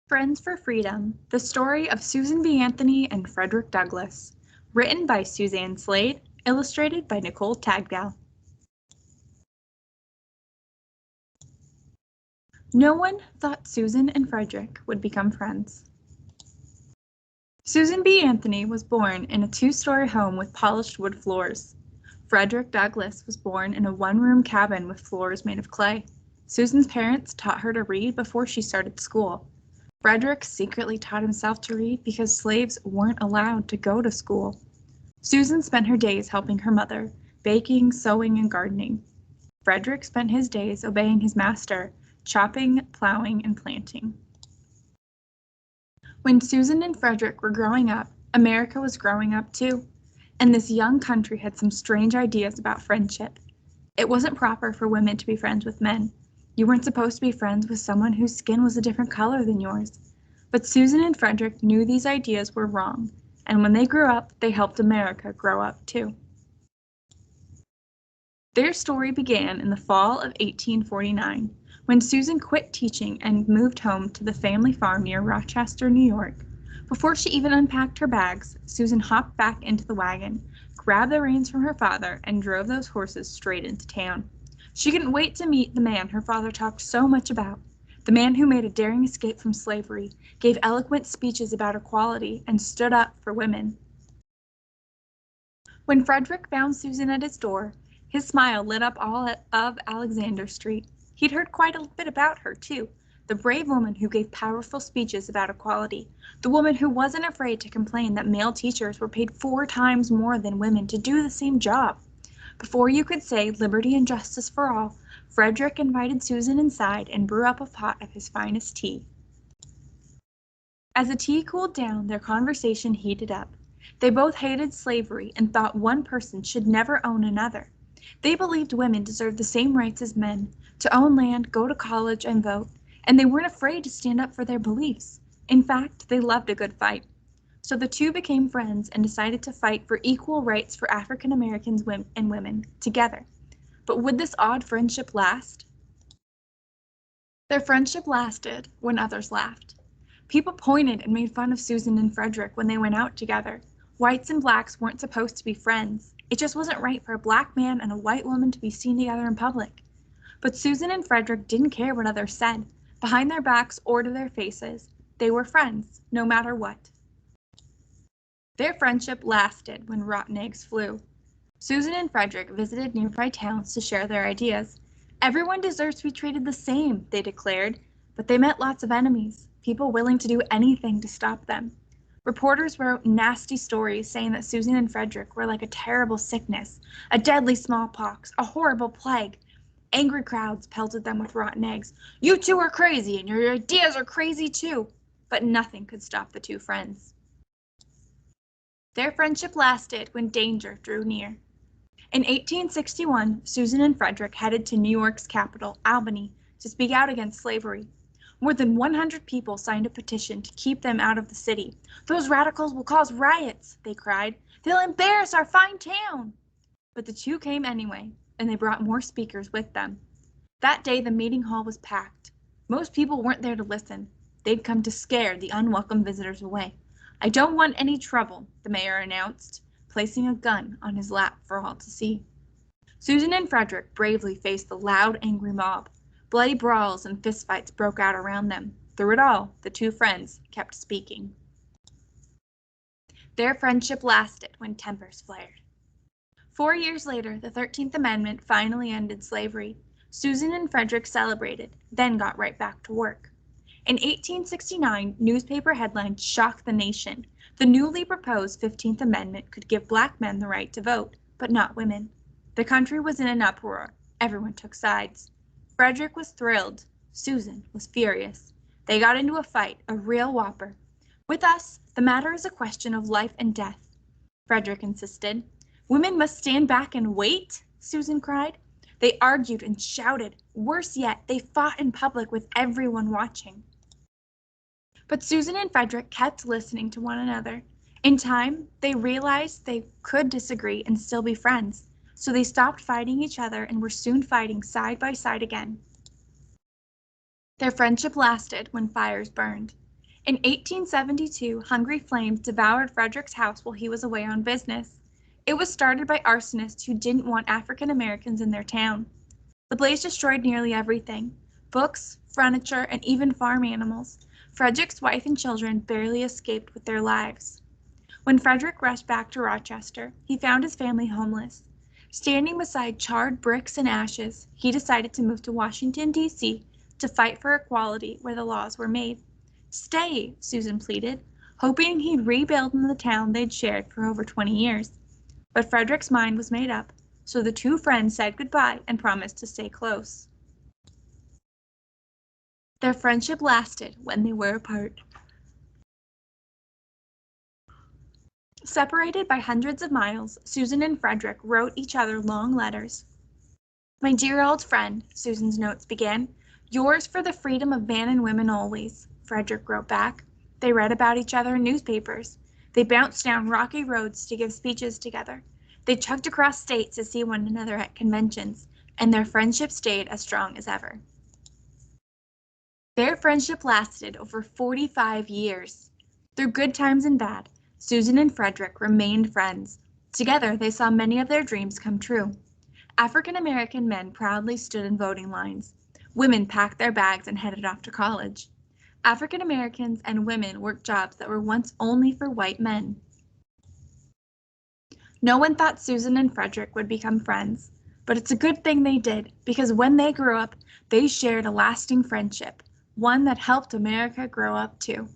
Friends for Freedom, the story of Susan B. Anthony and Frederick Douglass, written by Suzanne Slade, illustrated by Nicole Tadgell. No one thought Susan and Frederick would become friends. Susan B. Anthony was born in a two-story home with polished wood floors. Frederick Douglass was born in a one-room cabin with floors made of clay. Susan's parents taught her to read before she started school. Frederick secretly taught himself to read because slaves weren't allowed to go to school. Susan spent her days helping her mother, baking, sewing, and gardening. Frederick spent his days obeying his master, chopping, plowing, and planting. When Susan and Frederick were growing up, America was growing up too, and this young country had some strange ideas about friendship. It wasn't proper for women to be friends with men. You weren't supposed to be friends with someone whose skin was a different color than yours. But Susan and Frederick knew these ideas were wrong, and when they grew up, they helped America grow up too. Their story began in the fall of 1849, when Susan quit teaching and moved home to the family farm near Rochester, New York. Before she even unpacked her bags, Susan hopped back into the wagon, grabbed the reins from her father, and drove those horses straight into town. She couldn't wait to meet the man her father talked so much about, the man who made a daring escape from slavery, gave eloquent speeches about equality, and stood up for women. When Frederick found Susan at his door, his smile lit up all of Alexander Street. He'd heard quite a bit about her, too, the brave woman who gave powerful speeches about equality, the woman who wasn't afraid to complain that male teachers were paid 4 times more than women to do the same job. Before you could say liberty and justice for all, Frederick invited Susan inside and brewed up a pot of his finest tea. As the tea cooled down, their conversation heated up. They both hated slavery and thought one person should never own another. They believed women deserved the same rights as men, to own land, go to college, and vote, and they weren't afraid to stand up for their beliefs. In fact, they loved a good fight. So the two became friends and decided to fight for equal rights for African Americans and women together. But would this odd friendship last? Their friendship lasted when others laughed. People pointed and made fun of Susan and Frederick when they went out together. Whites and blacks weren't supposed to be friends. It just wasn't right for a black man and a white woman to be seen together in public. But Susan and Frederick didn't care what others said. Behind their backs or to their faces, they were friends, no matter what. Their friendship lasted when rotten eggs flew. Susan and Frederick visited nearby towns to share their ideas. Everyone deserves to be treated the same, they declared, but they met lots of enemies, people willing to do anything to stop them. Reporters wrote nasty stories saying that Susan and Frederick were like a terrible sickness, a deadly smallpox, a horrible plague. Angry crowds pelted them with rotten eggs. You two are crazy, and your ideas are crazy too. But nothing could stop the two friends. Their friendship lasted when danger drew near. In 1861, Susan and Frederick headed to New York's capital, Albany, to speak out against slavery. More than 100 people signed a petition to keep them out of the city. Those radicals will cause riots, they cried. They'll embarrass our fine town. But the two came anyway, and they brought more speakers with them. That day, the meeting hall was packed. Most people weren't there to listen. They'd come to scare the unwelcome visitors away. I don't want any trouble, the mayor announced, placing a gun on his lap for all to see. Susan and Frederick bravely faced the loud, angry mob. Bloody brawls and fistfights broke out around them. Through it all, the two friends kept speaking. Their friendship lasted when tempers flared. 4 years later, the 13th Amendment finally ended slavery. Susan and Frederick celebrated, then got right back to work. In 1869, newspaper headlines shocked the nation. The newly proposed 15th Amendment could give black men the right to vote, but not women. The country was in an uproar. Everyone took sides. Frederick was thrilled. Susan was furious. They got into a fight, a real whopper. With us, the matter is a question of life and death, Frederick insisted. Women must stand back and wait, Susan cried. They argued and shouted. Worse yet, they fought in public with everyone watching. But Susan and Frederick kept listening to one another. In time, they realized they could disagree and still be friends. So they stopped fighting each other and were soon fighting side by side again. Their friendship lasted when fires burned. In 1872, hungry flames devoured Frederick's house while he was away on business. It was started by arsonists who didn't want African Americans in their town. The blaze destroyed nearly everything: books, furniture, and even farm animals. Frederick's wife and children barely escaped with their lives. When Frederick rushed back to Rochester, he found his family homeless. Standing beside charred bricks and ashes, he decided to move to Washington, D.C. to fight for equality where the laws were made. "Stay," Susan pleaded, hoping he'd rebuild in the town they'd shared for over 20 years. But Frederick's mind was made up, so the two friends said goodbye and promised to stay close. Their friendship lasted when they were apart. Separated by hundreds of miles, Susan and Frederick wrote each other long letters. "My dear old friend," Susan's notes began, "yours for the freedom of man and women always," Frederick wrote back. They read about each other in newspapers. They bounced down rocky roads to give speeches together. They chugged across states to see one another at conventions, and their friendship stayed as strong as ever. Their friendship lasted over 45 years. Through good times and bad, Susan and Frederick remained friends. Together, they saw many of their dreams come true. African American men proudly stood in voting lines. Women packed their bags and headed off to college. African Americans and women worked jobs that were once only for white men. No one thought Susan and Frederick would become friends, but it's a good thing they did, because when they grew up, they shared a lasting friendship, one that helped America grow up too.